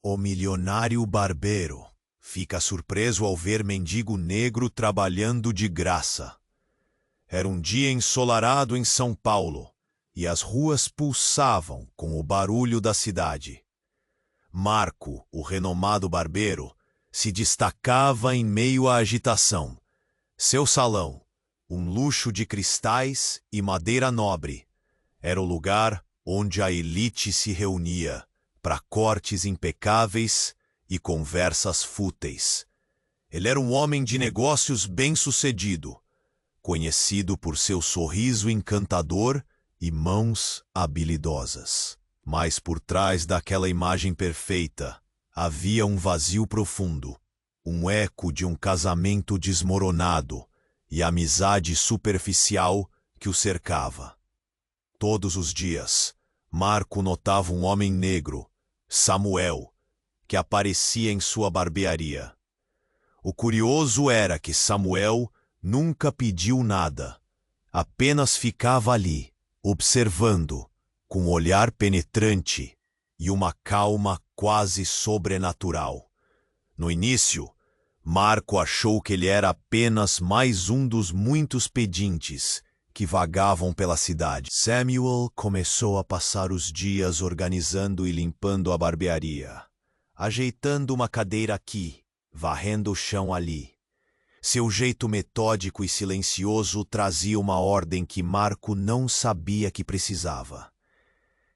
O milionário barbeiro fica surpreso ao ver mendigo negro trabalhando de graça. Era um dia ensolarado em São Paulo e as ruas pulsavam com o barulho da cidade. Marco, o renomado barbeiro, se destacava em meio à agitação. Seu salão, um luxo de cristais e madeira nobre, era o lugar onde a elite se reunia para cortes impecáveis e conversas fúteis. Ele era um homem de negócios bem-sucedido, conhecido por seu sorriso encantador e mãos habilidosas. Mas por trás daquela imagem perfeita, havia um vazio profundo, um eco de um casamento desmoronado e a amizade superficial que o cercava. Todos os dias, Marco notava um homem negro, Samuel, que aparecia em sua barbearia. O curioso era que Samuel nunca pediu nada, apenas ficava ali, observando, com um olhar penetrante e uma calma quase sobrenatural. No início, Marco achou que ele era apenas mais um dos muitos pedintes que vagavam pela cidade. Samuel começou a passar os dias organizando e limpando a barbearia, ajeitando uma cadeira aqui, varrendo o chão ali. Seu jeito metódico e silencioso trazia uma ordem que Marco não sabia que precisava.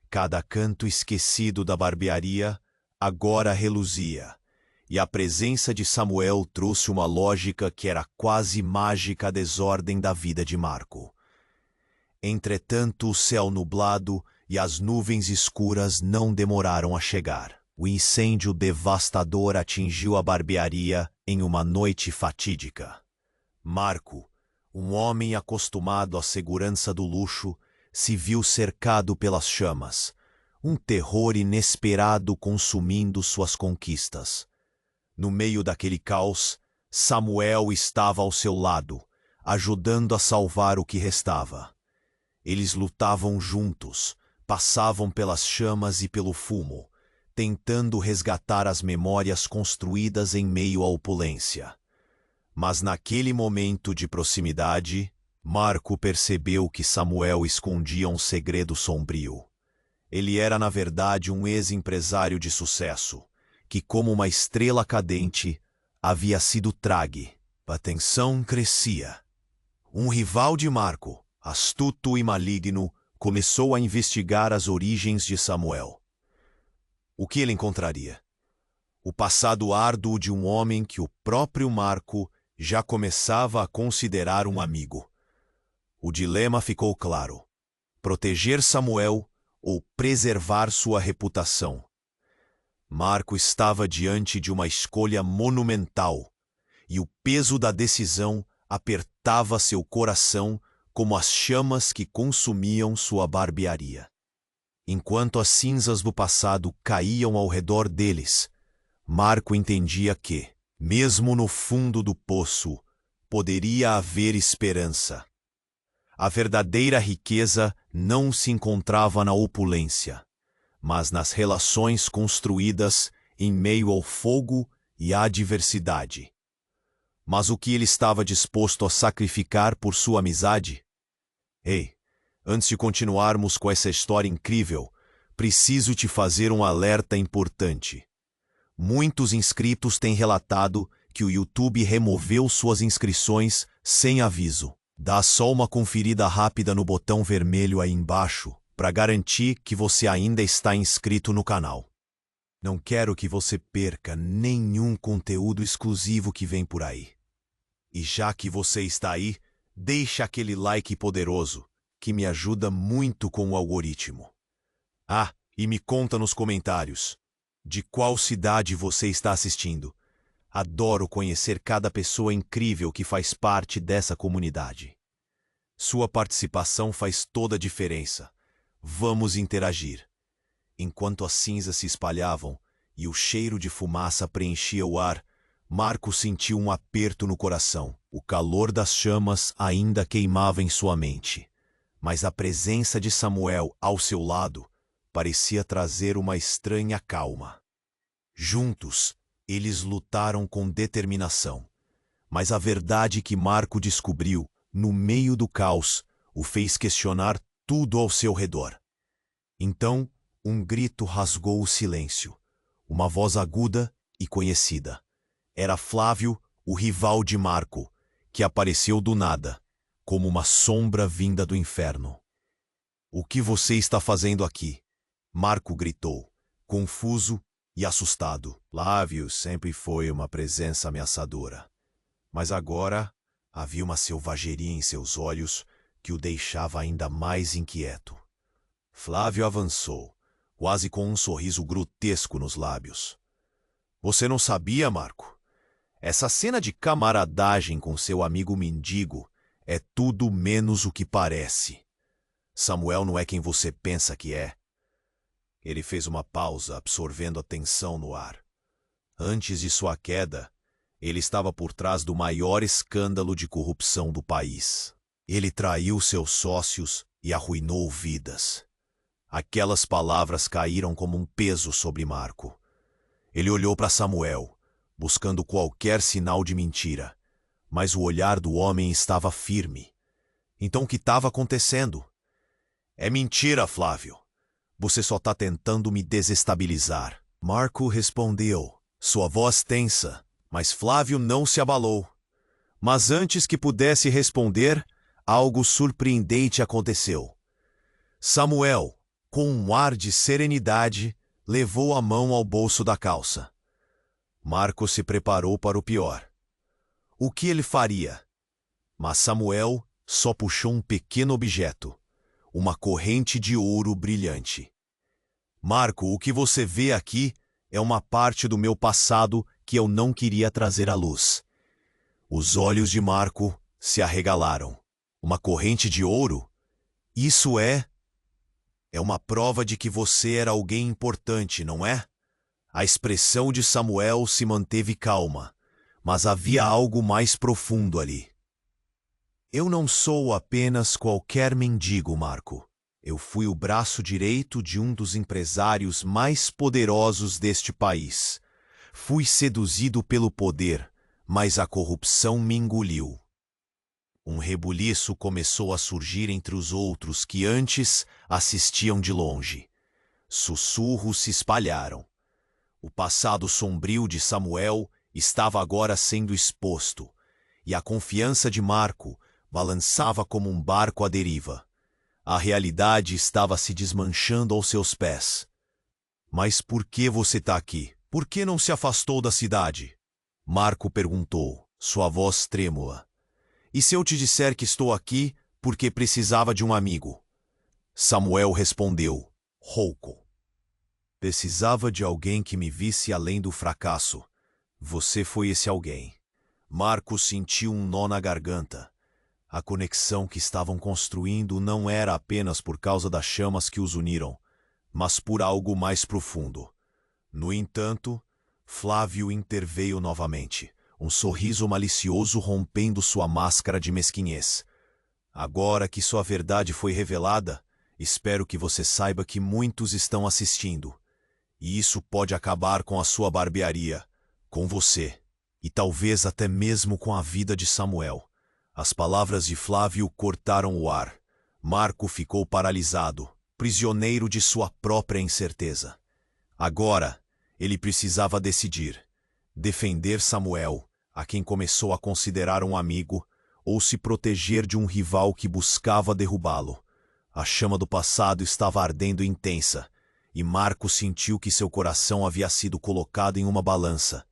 Cada canto esquecido da barbearia agora reluzia, e a presença de Samuel trouxe uma lógica que era quase mágica à desordem da vida de Marco. Entretanto, o céu nublado e as nuvens escuras não demoraram a chegar. O incêndio devastador atingiu a barbearia em uma noite fatídica. Marco, um homem acostumado à segurança do luxo, se viu cercado pelas chamas, um terror inesperado consumindo suas conquistas. No meio daquele caos, Samuel estava ao seu lado, ajudando a salvar o que restava. Eles lutavam juntos, passavam pelas chamas e pelo fumo, tentando resgatar as memórias construídas em meio à opulência. Mas naquele momento de proximidade, Marco percebeu que Samuel escondia um segredo sombrio. Ele era, na verdade, um ex-empresário de sucesso, que, como uma estrela cadente, havia sido trague. A tensão crescia. Um rival de Marco, astuto e maligno, começou a investigar as origens de Samuel. O que ele encontraria? O passado árduo de um homem que o próprio Marco já começava a considerar um amigo. O dilema ficou claro: proteger Samuel ou preservar sua reputação. Marco estava diante de uma escolha monumental, e o peso da decisão apertava seu coração como as chamas que consumiam sua barbearia. Enquanto as cinzas do passado caíam ao redor deles, Marco entendia que, mesmo no fundo do poço, poderia haver esperança. A verdadeira riqueza não se encontrava na opulência, mas nas relações construídas em meio ao fogo e à adversidade. Mas o que ele estava disposto a sacrificar por sua amizade? Ei, antes de continuarmos com essa história incrível, preciso te fazer um alerta importante. Muitos inscritos têm relatado que o YouTube removeu suas inscrições sem aviso. Dá só uma conferida rápida no botão vermelho aí embaixo para garantir que você ainda está inscrito no canal. Não quero que você perca nenhum conteúdo exclusivo que vem por aí. E já que você está aí, deixa aquele like poderoso, que me ajuda muito com o algoritmo. Ah, e me conta nos comentários, de qual cidade você está assistindo. Adoro conhecer cada pessoa incrível que faz parte dessa comunidade. Sua participação faz toda a diferença. Vamos interagir. Enquanto as cinzas se espalhavam e o cheiro de fumaça preenchia o ar, Marco sentiu um aperto no coração. O calor das chamas ainda queimava em sua mente, mas a presença de Samuel ao seu lado parecia trazer uma estranha calma. Juntos, eles lutaram com determinação. Mas a verdade que Marco descobriu, no meio do caos, o fez questionar tudo ao seu redor. Então, um grito rasgou o silêncio. Uma voz aguda e conhecida. Era Flávio, o rival de Marco, que apareceu do nada, como uma sombra vinda do inferno. "O que você está fazendo aqui?" Marco gritou, confuso e assustado. Flávio sempre foi uma presença ameaçadora. Mas agora havia uma selvageria em seus olhos que o deixava ainda mais inquieto. Flávio avançou, quase com um sorriso grotesco nos lábios. "Você não sabia, Marco? Essa cena de camaradagem com seu amigo mendigo é tudo menos o que parece. Samuel não é quem você pensa que é." Ele fez uma pausa, absorvendo a tensão no ar. Antes de sua queda, ele estava por trás do maior escândalo de corrupção do país. Ele traiu seus sócios e arruinou vidas. Aquelas palavras caíram como um peso sobre Marco. Ele olhou para Samuel, buscando qualquer sinal de mentira, mas o olhar do homem estava firme. Então o que estava acontecendo? "É mentira, Flávio. Você só está tentando me desestabilizar." Marco respondeu, sua voz tensa, mas Flávio não se abalou. Mas antes que pudesse responder, algo surpreendente aconteceu. Samuel, com um ar de serenidade, levou a mão ao bolso da calça. Marco se preparou para o pior. O que ele faria? Mas Samuel só puxou um pequeno objeto, uma corrente de ouro brilhante. "Marco, o que você vê aqui é uma parte do meu passado que eu não queria trazer à luz." Os olhos de Marco se arregalaram. "Uma corrente de ouro? Isso é uma prova de que você era alguém importante, não é?" A expressão de Samuel se manteve calma, mas havia algo mais profundo ali. "Eu não sou apenas qualquer mendigo, Marco. Eu fui o braço direito de um dos empresários mais poderosos deste país. Fui seduzido pelo poder, mas a corrupção me engoliu." Um rebuliço começou a surgir entre os outros que antes assistiam de longe. Sussurros se espalharam. O passado sombrio de Samuel estava agora sendo exposto, e a confiança de Marco balançava como um barco à deriva. A realidade estava se desmanchando aos seus pés. "Mas por que você está aqui? Por que não se afastou da cidade?" Marco perguntou, sua voz trêmula. "E se eu te disser que estou aqui porque precisava de um amigo?" Samuel respondeu, rouco. "Precisava de alguém que me visse além do fracasso. Você foi esse alguém." Marco sentiu um nó na garganta. A conexão que estavam construindo não era apenas por causa das chamas que os uniram, mas por algo mais profundo. No entanto, Flávio interveio novamente, um sorriso malicioso rompendo sua máscara de mesquinhez. "Agora que sua verdade foi revelada, espero que você saiba que muitos estão assistindo. E isso pode acabar com a sua barbearia, com você, e talvez até mesmo com a vida de Samuel." As palavras de Flávio cortaram o ar. Marco ficou paralisado, prisioneiro de sua própria incerteza. Agora, ele precisava decidir: defender Samuel, a quem começou a considerar um amigo, ou se proteger de um rival que buscava derrubá-lo. A chama do passado estava ardendo intensa, e Marco sentiu que seu coração havia sido colocado em uma balança,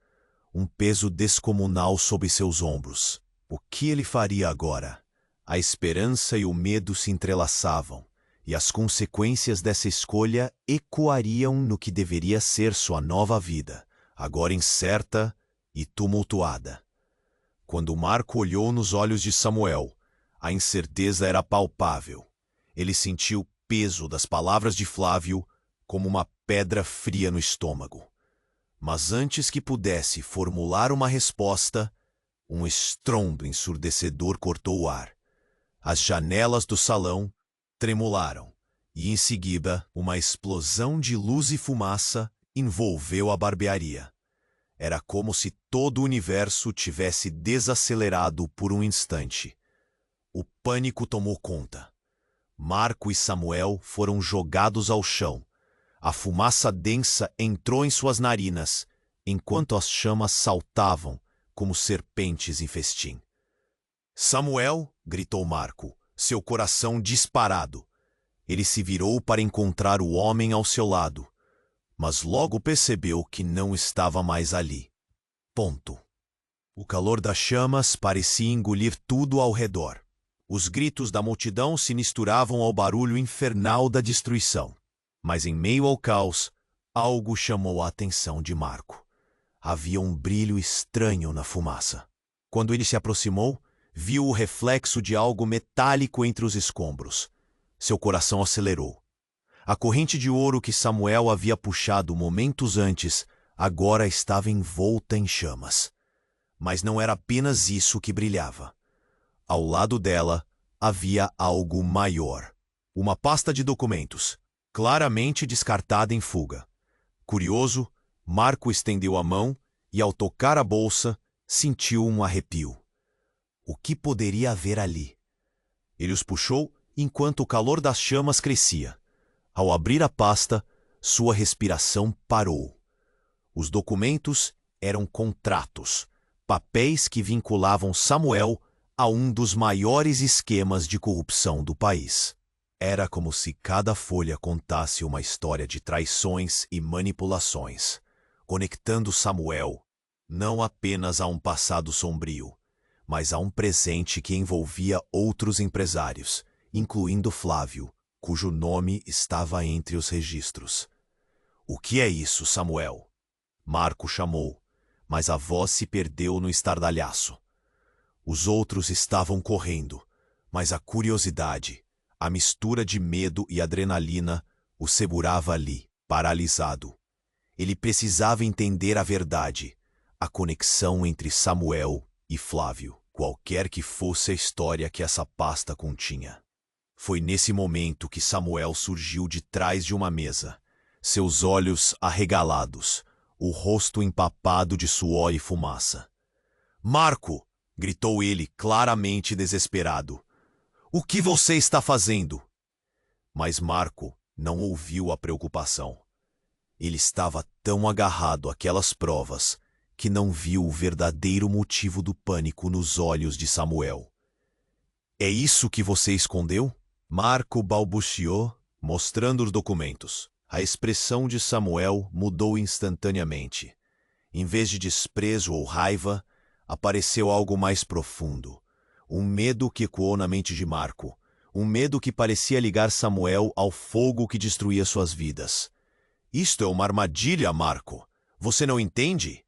um peso descomunal sobre seus ombros. O que ele faria agora? A esperança e o medo se entrelaçavam, e as consequências dessa escolha ecoariam no que deveria ser sua nova vida, agora incerta e tumultuada. Quando Marco olhou nos olhos de Samuel, a incerteza era palpável. Ele sentiu o peso das palavras de Flávio como uma pedra fria no estômago. Mas antes que pudesse formular uma resposta, um estrondo ensurdecedor cortou o ar. As janelas do salão tremularam, e em seguida uma explosão de luz e fumaça envolveu a barbearia. Era como se todo o universo tivesse desacelerado por um instante. O pânico tomou conta. Marco e Samuel foram jogados ao chão. A fumaça densa entrou em suas narinas, enquanto as chamas saltavam como serpentes em festim. Samuel, gritou Marco, seu coração disparado. Ele se virou para encontrar o homem ao seu lado, mas logo percebeu que não estava mais ali. Ponto. O calor das chamas parecia engolir tudo ao redor. Os gritos da multidão se misturavam ao barulho infernal da destruição. Mas em meio ao caos, algo chamou a atenção de Marco. Havia um brilho estranho na fumaça. Quando ele se aproximou, viu o reflexo de algo metálico entre os escombros. Seu coração acelerou. A corrente de ouro que Samuel havia puxado momentos antes agora estava envolta em chamas. Mas não era apenas isso que brilhava. Ao lado dela havia algo maior. Uma pasta de documentos, claramente descartada em fuga. Curioso, Marco estendeu a mão e, ao tocar a bolsa, sentiu um arrepio. O que poderia haver ali? Ele os puxou enquanto o calor das chamas crescia. Ao abrir a pasta, sua respiração parou. Os documentos eram contratos, papéis que vinculavam Samuel a um dos maiores esquemas de corrupção do país. Era como se cada folha contasse uma história de traições e manipulações, conectando Samuel não apenas a um passado sombrio, mas a um presente que envolvia outros empresários, incluindo Flávio, cujo nome estava entre os registros. "O que é isso, Samuel?" Marco chamou, mas a voz se perdeu no estardalhaço. Os outros estavam correndo, mas a curiosidade, a mistura de medo e adrenalina, o segurava ali, paralisado. Ele precisava entender a verdade, a conexão entre Samuel e Flávio, qualquer que fosse a história que essa pasta continha. Foi nesse momento que Samuel surgiu de trás de uma mesa, seus olhos arregalados, o rosto empapado de suor e fumaça. "Marco!" gritou ele, claramente desesperado. "O que você está fazendo?" Mas Marco não ouviu a preocupação. Ele estava tão agarrado àquelas provas que não viu o verdadeiro motivo do pânico nos olhos de Samuel. "É isso que você escondeu?" Marco balbuciou, mostrando os documentos. A expressão de Samuel mudou instantaneamente. Em vez de desprezo ou raiva, apareceu algo mais profundo. Um medo que ecoou na mente de Marco. Um medo que parecia ligar Samuel ao fogo que destruía suas vidas. "Isto é uma armadilha, Marco. Você não entende?"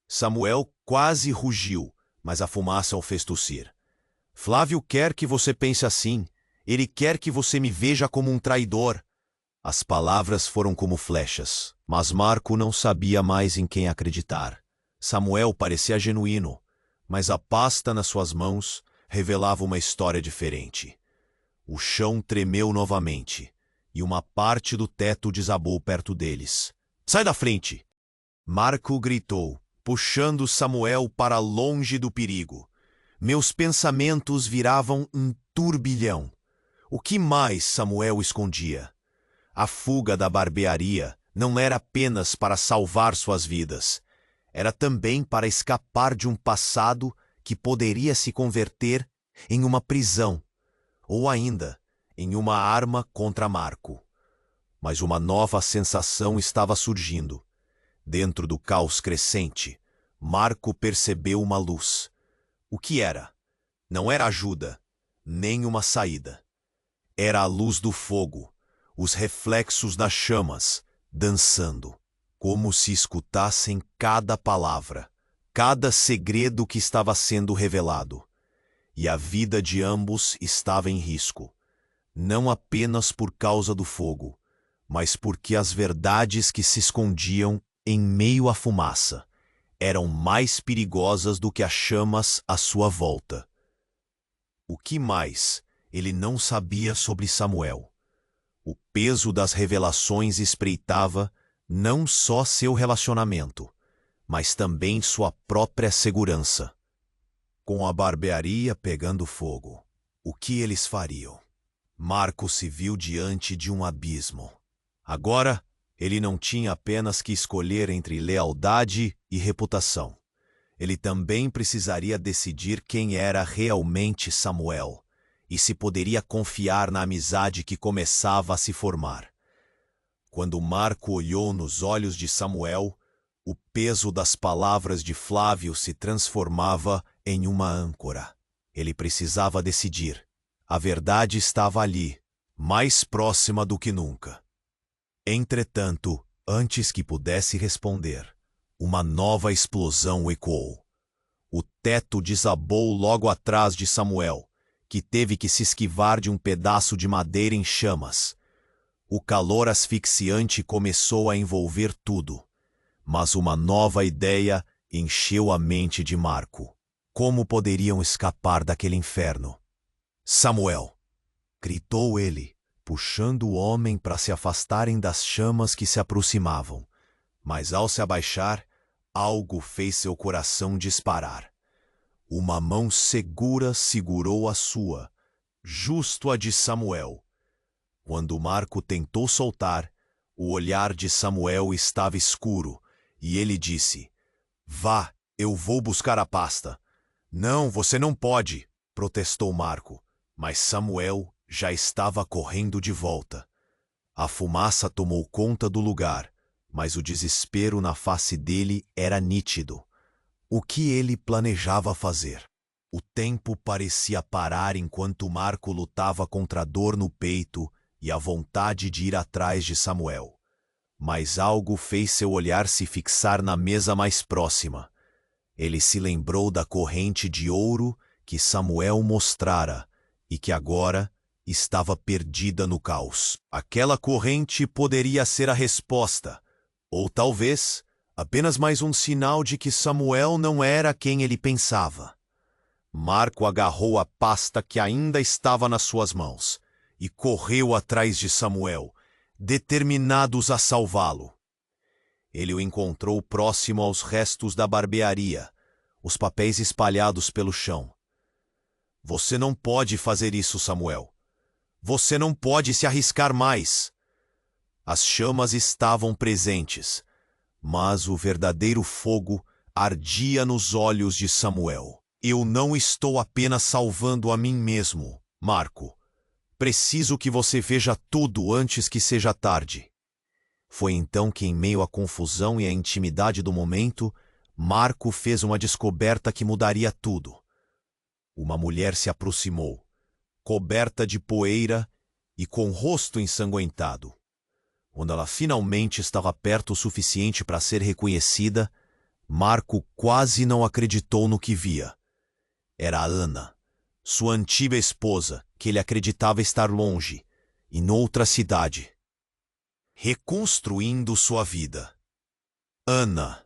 Samuel quase rugiu, mas a fumaça o fez tossir. "Flávio quer que você pense assim. Ele quer que você me veja como um traidor." As palavras foram como flechas, mas Marco não sabia mais em quem acreditar. Samuel parecia genuíno, mas a pasta nas suas mãos revelava uma história diferente. O chão tremeu novamente, e uma parte do teto desabou perto deles. "Sai da frente!" Marco gritou, puxando Samuel para longe do perigo. Meus pensamentos viravam um turbilhão. O que mais Samuel escondia? A fuga da barbearia não era apenas para salvar suas vidas. Era também para escapar de um passado que poderia se converter em uma prisão, ou ainda em uma arma contra Marco. Mas uma nova sensação estava surgindo. Dentro do caos crescente, Marco percebeu uma luz. O que era? Não era ajuda, nem uma saída. Era a luz do fogo, os reflexos das chamas, dançando, como se escutassem cada palavra, cada segredo que estava sendo revelado. E a vida de ambos estava em risco, não apenas por causa do fogo, mas porque as verdades que se escondiam em meio à fumaça eram mais perigosas do que as chamas à sua volta. O que mais ele não sabia sobre Samuel? O peso das revelações espreitava não só seu relacionamento, mas também sua própria segurança. Com a barbearia pegando fogo, o que eles fariam? Marco se viu diante de um abismo. Agora, ele não tinha apenas que escolher entre lealdade e reputação. Ele também precisaria decidir quem era realmente Samuel e se poderia confiar na amizade que começava a se formar. Quando Marco olhou nos olhos de Samuel, o peso das palavras de Flávio se transformava em uma âncora. Ele precisava decidir. A verdade estava ali, mais próxima do que nunca. Entretanto, antes que pudesse responder, uma nova explosão ecoou. O teto desabou logo atrás de Samuel, que teve que se esquivar de um pedaço de madeira em chamas. O calor asfixiante começou a envolver tudo, mas uma nova ideia encheu a mente de Marco. Como poderiam escapar daquele inferno? Samuel! Gritou ele, puxando o homem para se afastarem das chamas que se aproximavam. Mas ao se abaixar, algo fez seu coração disparar. Uma mão segura segurou a sua, justo a de Samuel. Quando Marco tentou soltar, o olhar de Samuel estava escuro, e ele disse: "Vá, eu vou buscar a pasta." "Não, você não pode", protestou Marco, mas Samuel já estava correndo de volta. A fumaça tomou conta do lugar, mas o desespero na face dele era nítido. O que ele planejava fazer? O tempo parecia parar enquanto Marco lutava contra a dor no peito e a vontade de ir atrás de Samuel. Mas algo fez seu olhar se fixar na mesa mais próxima. Ele se lembrou da corrente de ouro que Samuel mostrara e que agora estava perdida no caos. Aquela corrente poderia ser a resposta, ou talvez apenas mais um sinal de que Samuel não era quem ele pensava. Marco agarrou a pasta que ainda estava nas suas mãos e correu atrás de Samuel, determinados a salvá-lo. Ele o encontrou próximo aos restos da barbearia, os papéis espalhados pelo chão. "Você não pode fazer isso, Samuel. Você não pode se arriscar mais." As chamas estavam presentes, mas o verdadeiro fogo ardia nos olhos de Samuel. "Eu não estou apenas salvando a mim mesmo, Marco. Preciso que você veja tudo antes que seja tarde." Foi então que, em meio à confusão e à intimidade do momento, Marco fez uma descoberta que mudaria tudo. Uma mulher se aproximou, coberta de poeira e com o rosto ensanguentado. Quando ela finalmente estava perto o suficiente para ser reconhecida, Marco quase não acreditou no que via. Era Ana, sua antiga esposa, que ele acreditava estar longe, e noutra cidade, reconstruindo sua vida. "Ana!"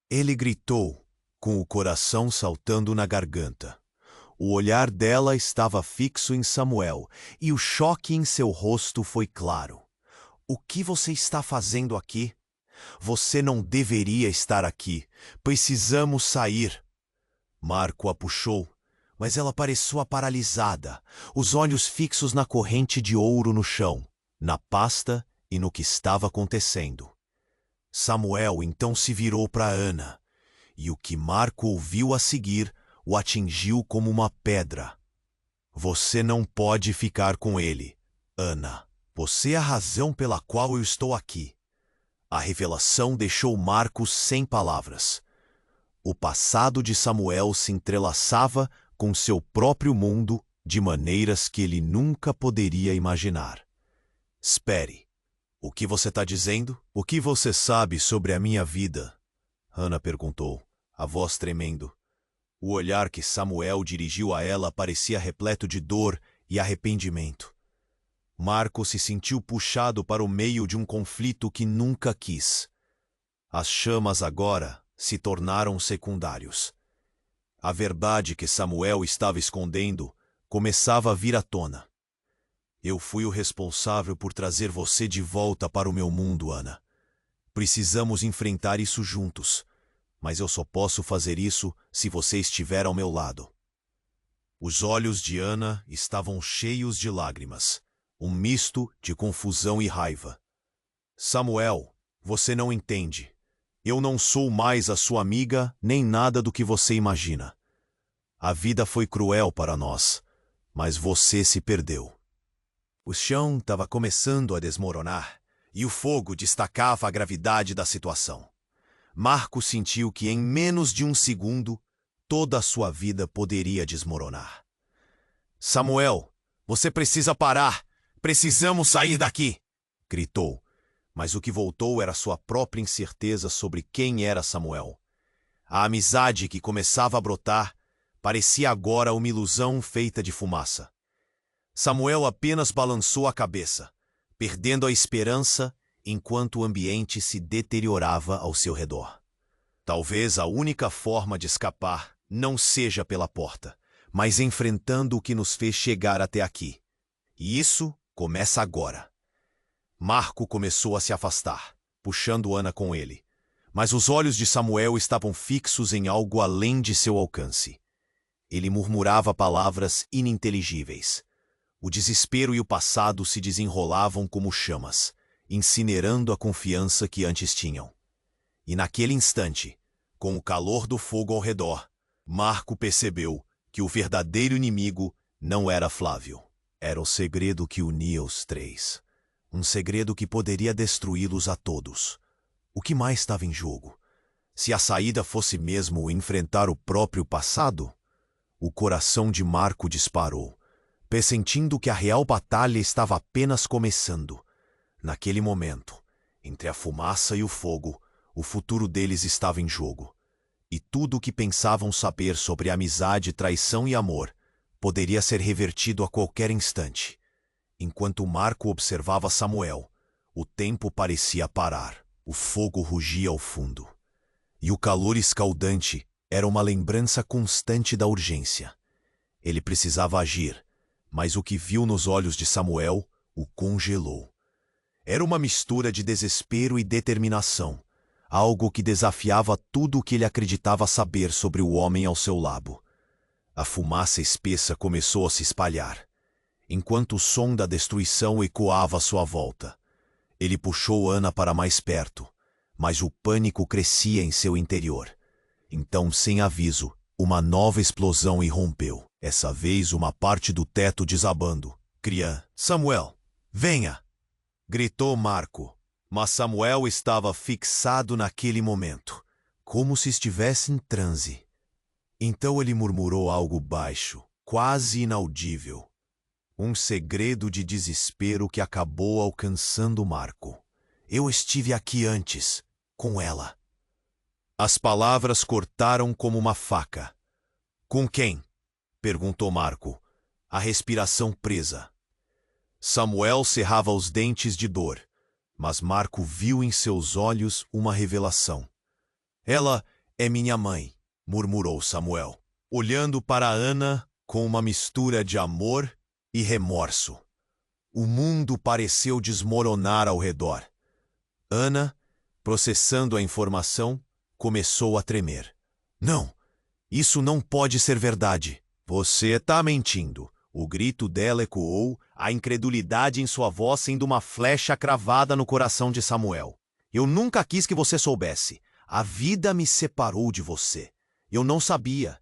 Ele gritou, com o coração saltando na garganta. O olhar dela estava fixo em Samuel, e o choque em seu rosto foi claro. "O que você está fazendo aqui? Você não deveria estar aqui. Precisamos sair." Marco a puxou, mas ela parecia paralisada, os olhos fixos na corrente de ouro no chão, na pasta e no que estava acontecendo. Samuel então se virou para Ana, e o que Marco ouviu a seguir o atingiu como uma pedra. "Você não pode ficar com ele, Ana. Você é a razão pela qual eu estou aqui." A revelação deixou Marco sem palavras. O passado de Samuel se entrelaçava com seu próprio mundo de maneiras que ele nunca poderia imaginar. "Espere. O que você está dizendo? O que você sabe sobre a minha vida?" Ana perguntou, a voz tremendo. O olhar que Samuel dirigiu a ela parecia repleto de dor e arrependimento. Marco se sentiu puxado para o meio de um conflito que nunca quis. As chamas agora se tornaram secundários. A verdade que Samuel estava escondendo começava a vir à tona. "Eu fui o responsável por trazer você de volta para o meu mundo, Ana. Precisamos enfrentar isso juntos, mas eu só posso fazer isso se você estiver ao meu lado. Os olhos de Ana estavam cheios de lágrimas, um misto de confusão e raiva. Samuel, você não entende. Eu não sou mais a sua amiga, nem nada do que você imagina. A vida foi cruel para nós, mas você se perdeu. O chão estava começando a desmoronar, e o fogo destacava a gravidade da situação. Marco sentiu que em menos de um segundo, toda a sua vida poderia desmoronar. Samuel, você precisa parar! Precisamos sair daqui! Gritou, mas o que voltou era sua própria incerteza sobre quem era Samuel. A amizade que começava a brotar parecia agora uma ilusão feita de fumaça. Samuel apenas balançou a cabeça, perdendo a esperança enquanto o ambiente se deteriorava ao seu redor. Talvez a única forma de escapar não seja pela porta, mas enfrentando o que nos fez chegar até aqui. E isso começa agora. Marco começou a se afastar, puxando Ana com ele. Mas os olhos de Samuel estavam fixos em algo além de seu alcance. Ele murmurava palavras ininteligíveis. O desespero e o passado se desenrolavam como chamas, incinerando a confiança que antes tinham. E naquele instante, com o calor do fogo ao redor, Marco percebeu que o verdadeiro inimigo não era Flávio. Era o segredo que unia os três. Um segredo que poderia destruí-los a todos. O que mais estava em jogo? Se a saída fosse mesmo enfrentar o próprio passado? O coração de Marco disparou, pressentindo que a real batalha estava apenas começando. Naquele momento, entre a fumaça e o fogo, o futuro deles estava em jogo. E tudo o que pensavam saber sobre amizade, traição e amor poderia ser revertido a qualquer instante. Enquanto Marco observava Samuel, o tempo parecia parar. O fogo rugia ao fundo. E o calor escaldante era uma lembrança constante da urgência. Ele precisava agir, mas o que viu nos olhos de Samuel o congelou. Era uma mistura de desespero e determinação, algo que desafiava tudo o que ele acreditava saber sobre o homem ao seu lado. A fumaça espessa começou a se espalhar, enquanto o som da destruição ecoava à sua volta. Ele puxou Ana para mais perto, mas o pânico crescia em seu interior. Então, sem aviso, uma nova explosão irrompeu. Essa vez, uma parte do teto desabando. Samuel, venha! Gritou Marco. Mas Samuel estava fixado naquele momento, como se estivesse em transe. Então ele murmurou algo baixo, quase inaudível. Um segredo de desespero que acabou alcançando Marco. Eu estive aqui antes, com ela. As palavras cortaram como uma faca. Com quem? Perguntou Marco, a respiração presa. Samuel cerrava os dentes de dor, mas Marco viu em seus olhos uma revelação. Ela é minha mãe, murmurou Samuel, olhando para Ana com uma mistura de amor e remorso. O mundo pareceu desmoronar ao redor. Ana, processando a informação, começou a tremer. Não, isso não pode ser verdade. Você está mentindo. O grito dela ecoou, a incredulidade em sua voz sendo uma flecha cravada no coração de Samuel. Eu nunca quis que você soubesse. A vida me separou de você. Eu não sabia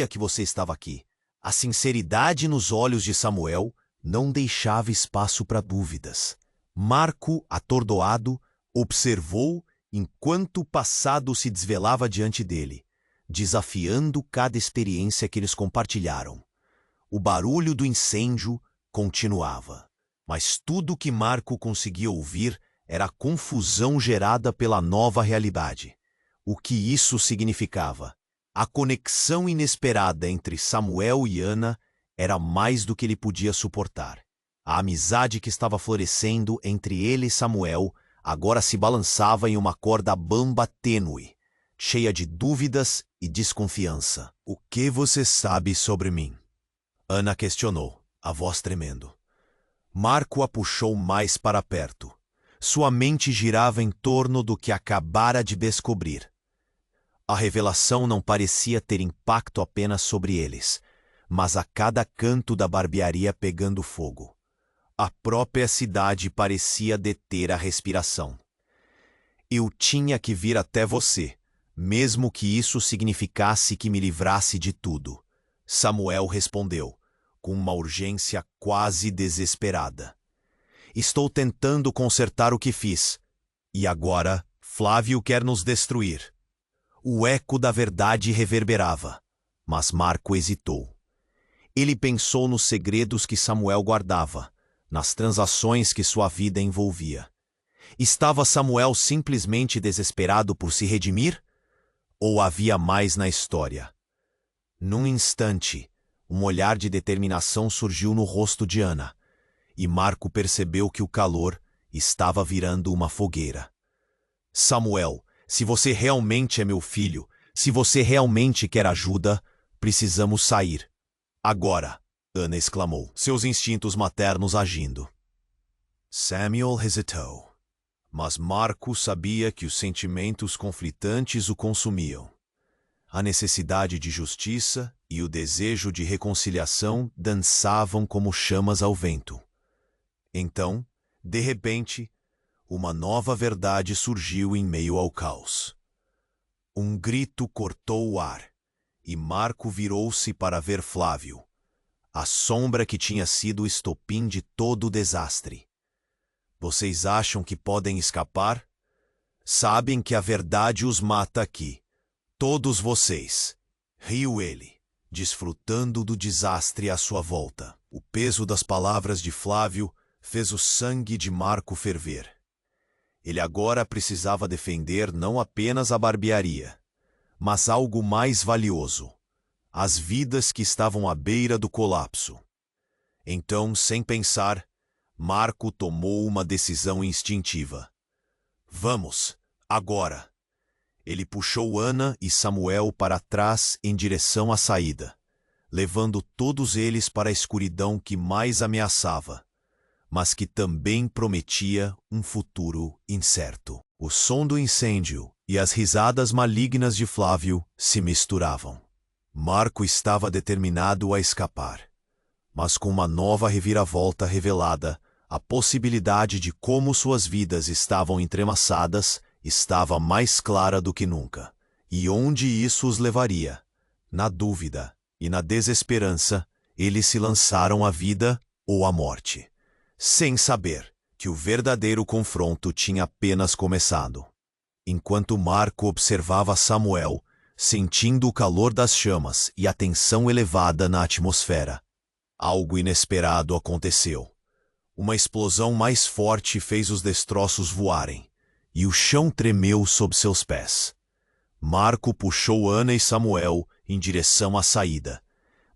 que você estava aqui. A sinceridade nos olhos de Samuel não deixava espaço para dúvidas. Marco, atordoado, observou enquanto o passado se desvelava diante dele, desafiando cada experiência que eles compartilharam. O barulho do incêndio continuava, mas tudo que Marco conseguia ouvir era a confusão gerada pela nova realidade. O que isso significava? A conexão inesperada entre Samuel e Ana era mais do que ele podia suportar. A amizade que estava florescendo entre ele e Samuel agora se balançava em uma corda bamba tênue, cheia de dúvidas e desconfiança. O que você sabe sobre mim? Ana questionou, a voz tremendo. Marco a puxou mais para perto, Sua mente girava em torno do que acabara de descobrir. A revelação não parecia ter impacto apenas sobre eles, mas a cada canto da barbearia pegando fogo. A própria cidade parecia deter a respiração. Eu tinha que vir até você, mesmo que isso significasse que me livrasse de tudo, Samuel respondeu, com uma urgência quase desesperada. Estou tentando consertar o que fiz. E agora, Flávio quer nos destruir. O eco da verdade reverberava, mas Marco hesitou. Ele pensou nos segredos que Samuel guardava, nas transações que sua vida envolvia. Estava Samuel simplesmente desesperado por se redimir? Ou havia mais na história? Num instante, um olhar de determinação surgiu no rosto de Ana, e Marco percebeu que o calor estava virando uma fogueira. Samuel, se você realmente é meu filho, se você realmente quer ajuda, precisamos sair. Agora, Ana exclamou, seus instintos maternos agindo. Samuel hesitou, mas Marco sabia que os sentimentos conflitantes o consumiam. A necessidade de justiça e o desejo de reconciliação dançavam como chamas ao vento. Então, de repente, uma nova verdade surgiu em meio ao caos. Um grito cortou o ar, e Marco virou-se para ver Flávio, a sombra que tinha sido o estopim de todo o desastre. Vocês acham que podem escapar? Sabem que a verdade os mata aqui. Todos vocês. Riu ele, desfrutando do desastre à sua volta. O peso das palavras de Flávio fez o sangue de Marco ferver. Ele agora precisava defender não apenas a barbearia, mas algo mais valioso: as vidas que estavam à beira do colapso. Então, sem pensar, Marco tomou uma decisão instintiva. Vamos, agora! Ele puxou Ana e Samuel para trás em direção à saída, levando todos eles para a escuridão que mais ameaçava, mas que também prometia um futuro incerto. O som do incêndio e as risadas malignas de Flávio se misturavam. Marco estava determinado a escapar, mas com uma nova reviravolta revelada, a possibilidade de como suas vidas estavam entrelaçadas estava mais clara do que nunca. E onde isso os levaria? Na dúvida e na desesperança, eles se lançaram à vida ou à morte, sem saber que o verdadeiro confronto tinha apenas começado. Enquanto Marco observava Samuel, sentindo o calor das chamas e a tensão elevada na atmosfera, algo inesperado aconteceu. Uma explosão mais forte fez os destroços voarem, e o chão tremeu sob seus pés. Marco puxou Ana e Samuel em direção à saída,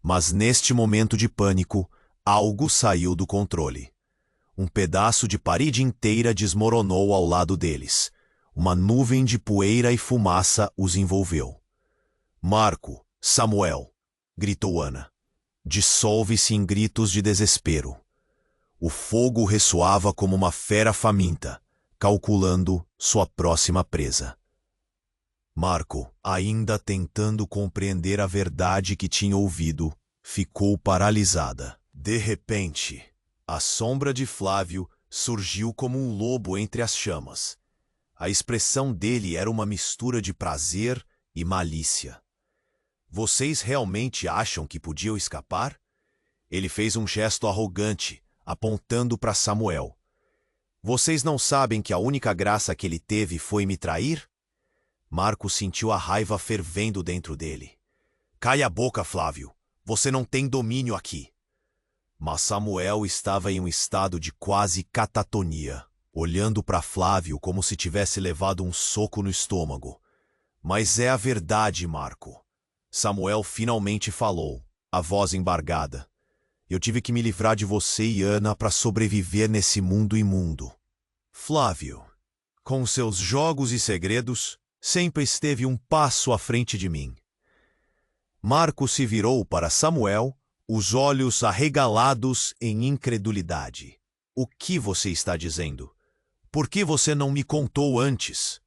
mas neste momento de pânico, algo saiu do controle. Um pedaço de parede inteira desmoronou ao lado deles. Uma nuvem de poeira e fumaça os envolveu. Marco, Samuel, gritou Ana. Dissolve-se em gritos de desespero. O fogo ressoava como uma fera faminta, calculando sua próxima presa. Marco, ainda tentando compreender a verdade que tinha ouvido, ficou paralisada. De repente, a sombra de Flávio surgiu como um lobo entre as chamas. A expressão dele era uma mistura de prazer e malícia. Vocês realmente acham que podiam escapar? Ele fez um gesto arrogante, apontando para Samuel. Vocês não sabem que a única graça que ele teve foi me trair? Marco sentiu a raiva fervendo dentro dele. Cale a boca, Flávio. Você não tem domínio aqui. Mas Samuel estava em um estado de quase catatonia, olhando para Flávio como se tivesse levado um soco no estômago. Mas é a verdade, Marco. Samuel finalmente falou, a voz embargada. Eu tive que me livrar de você e Ana para sobreviver nesse mundo imundo. Flávio, com seus jogos e segredos, sempre esteve um passo à frente de mim. Marco se virou para Samuel, os olhos arregalados em incredulidade. O que você está dizendo? Por que você não me contou antes?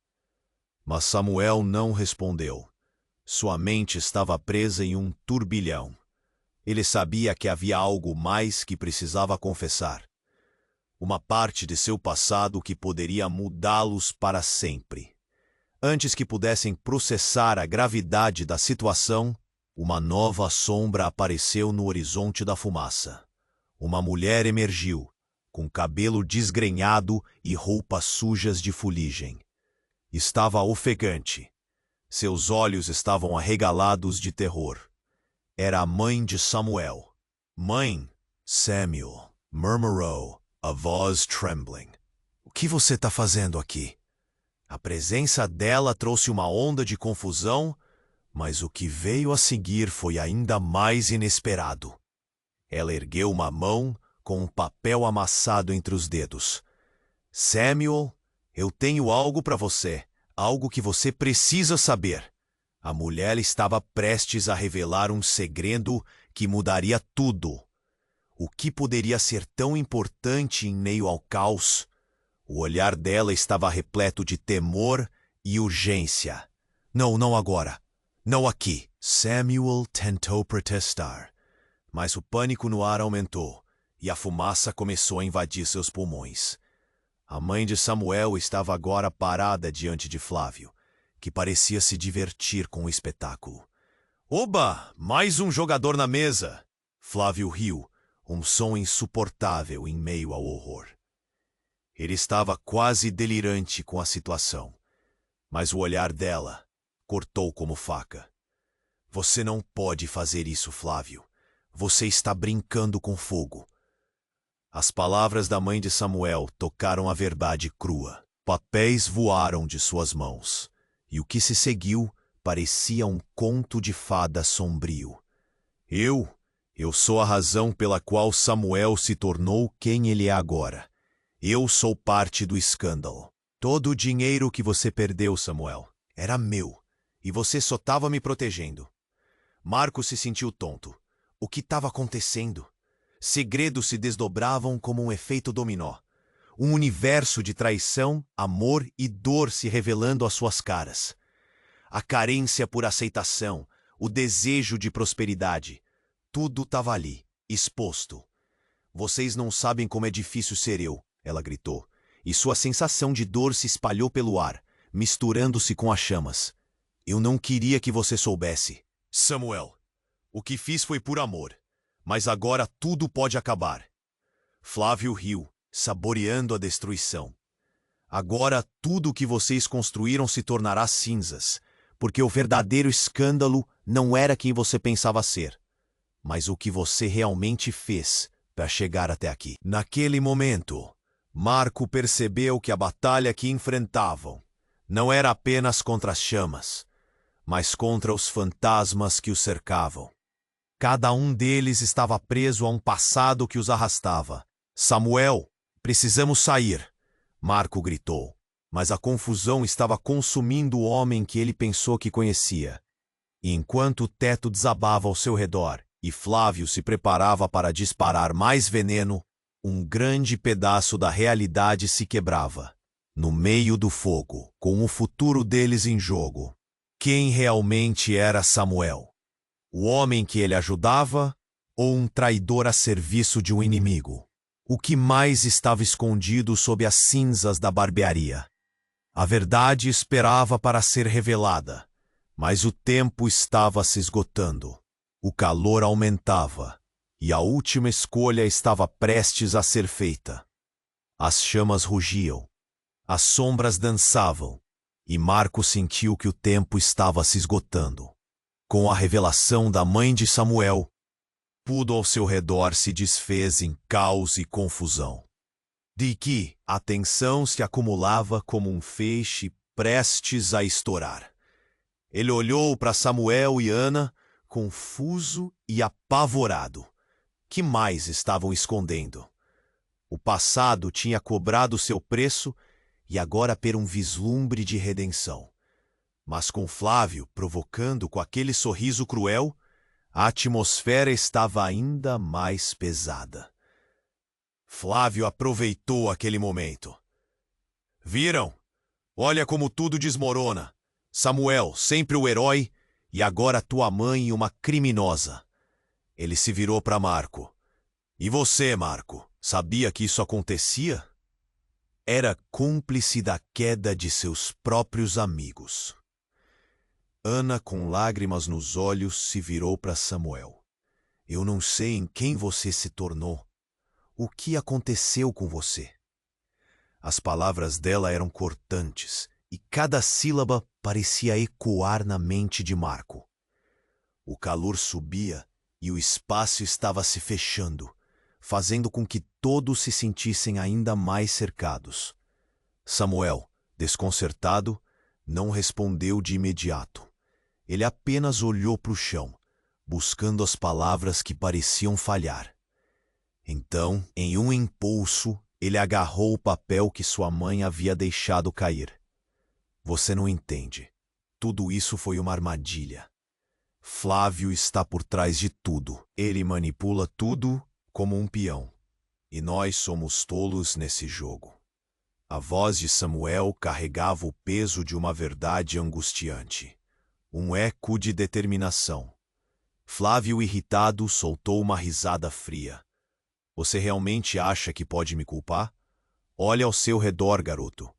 Mas Samuel não respondeu. Sua mente estava presa em um turbilhão. Ele sabia que havia algo mais que precisava confessar. Uma parte de seu passado que poderia mudá-los para sempre. Antes que pudessem processar a gravidade da situação, uma nova sombra apareceu no horizonte da fumaça. Uma mulher emergiu, com cabelo desgrenhado e roupas sujas de fuligem. Estava ofegante. Seus olhos estavam arregalados de terror. Era a mãe de Samuel. Mãe, Samuel, murmurou, a voz trembling. O que você está fazendo aqui? A presença dela trouxe uma onda de confusão, mas o que veio a seguir foi ainda mais inesperado. Ela ergueu uma mão com um papel amassado entre os dedos. Samuel, eu tenho algo para você, algo que você precisa saber. A mulher estava prestes a revelar um segredo que mudaria tudo. O que poderia ser tão importante em meio ao caos? O olhar dela estava repleto de temor e urgência. Não agora. Não aqui. Samuel tentou protestar, mas o pânico no ar aumentou e a fumaça começou a invadir seus pulmões. A mãe de Samuel estava agora parada diante de Flávio, que parecia se divertir com o espetáculo. Oba! Mais um jogador na mesa! Flávio riu, um som insuportável em meio ao horror. Ele estava quase delirante com a situação, mas o olhar dela cortou como faca. Você não pode fazer isso, Flávio. Você está brincando com fogo. As palavras da mãe de Samuel tocaram a verdade crua. Papéis voaram de suas mãos, e o que se seguiu parecia um conto de fada sombrio. Eu sou a razão pela qual Samuel se tornou quem ele é agora. Eu sou parte do escândalo. Todo o dinheiro que você perdeu, Samuel, era meu, e você só estava me protegendo. Marco se sentiu tonto. O que estava acontecendo? Segredos se desdobravam como um efeito dominó. Um universo de traição, amor e dor se revelando às suas caras. A carência por aceitação, o desejo de prosperidade. Tudo estava ali, exposto. Vocês não sabem como é difícil ser eu, ela gritou, e sua sensação de dor se espalhou pelo ar, misturando-se com as chamas. Eu não queria que você soubesse. Samuel, o que fiz foi por amor, mas agora tudo pode acabar. Flávio riu, saboreando a destruição. Agora tudo o que vocês construíram se tornará cinzas, porque o verdadeiro escândalo não era quem você pensava ser, mas o que você realmente fez para chegar até aqui. Naquele momento, Marco percebeu que a batalha que enfrentavam não era apenas contra as chamas, mas contra os fantasmas que os cercavam. Cada um deles estava preso a um passado que os arrastava. Samuel, precisamos sair, Marco gritou, mas a confusão estava consumindo o homem que ele pensou que conhecia. E enquanto o teto desabava ao seu redor e Flávio se preparava para disparar mais veneno, um grande pedaço da realidade se quebrava, no meio do fogo, com o futuro deles em jogo. Quem realmente era Samuel? O homem que ele ajudava ou um traidor a serviço de um inimigo? O que mais estava escondido sob as cinzas da barbearia? A verdade esperava para ser revelada, mas o tempo estava se esgotando. O calor aumentava e a última escolha estava prestes a ser feita. As chamas rugiam, as sombras dançavam, e Marco sentiu que o tempo estava se esgotando. Com a revelação da mãe de Samuel, tudo ao seu redor se desfez em caos e confusão. De que a tensão se acumulava como um feixe prestes a estourar. Ele olhou para Samuel e Ana, confuso e apavorado. Que mais estavam escondendo? O passado tinha cobrado seu preço e agora per um vislumbre de redenção. Mas com Flávio provocando com aquele sorriso cruel, a atmosfera estava ainda mais pesada. Flávio aproveitou aquele momento. Viram? Olha como tudo desmorona. Samuel, sempre o herói, e agora tua mãe uma criminosa. Ele se virou para Marco. E você, Marco, sabia que isso acontecia? Era cúmplice da queda de seus próprios amigos. Ana, com lágrimas nos olhos, se virou para Samuel. Eu não sei em quem você se tornou. O que aconteceu com você? As palavras dela eram cortantes, e cada sílaba parecia ecoar na mente de Marco. O calor subia e o espaço estava se fechando, fazendo com que todos se sentissem ainda mais cercados. Samuel, desconcertado, não respondeu de imediato. Ele apenas olhou para o chão, buscando as palavras que pareciam falhar. Então, em um impulso, ele agarrou o papel que sua mãe havia deixado cair. Você não entende. Tudo isso foi uma armadilha. Flávio está por trás de tudo. Ele manipula tudo como um peão. E nós somos tolos nesse jogo. A voz de Samuel carregava o peso de uma verdade angustiante. Um eco de determinação. Flávio, irritado, soltou uma risada fria. Você realmente acha que pode me culpar? Olha ao seu redor, garoto.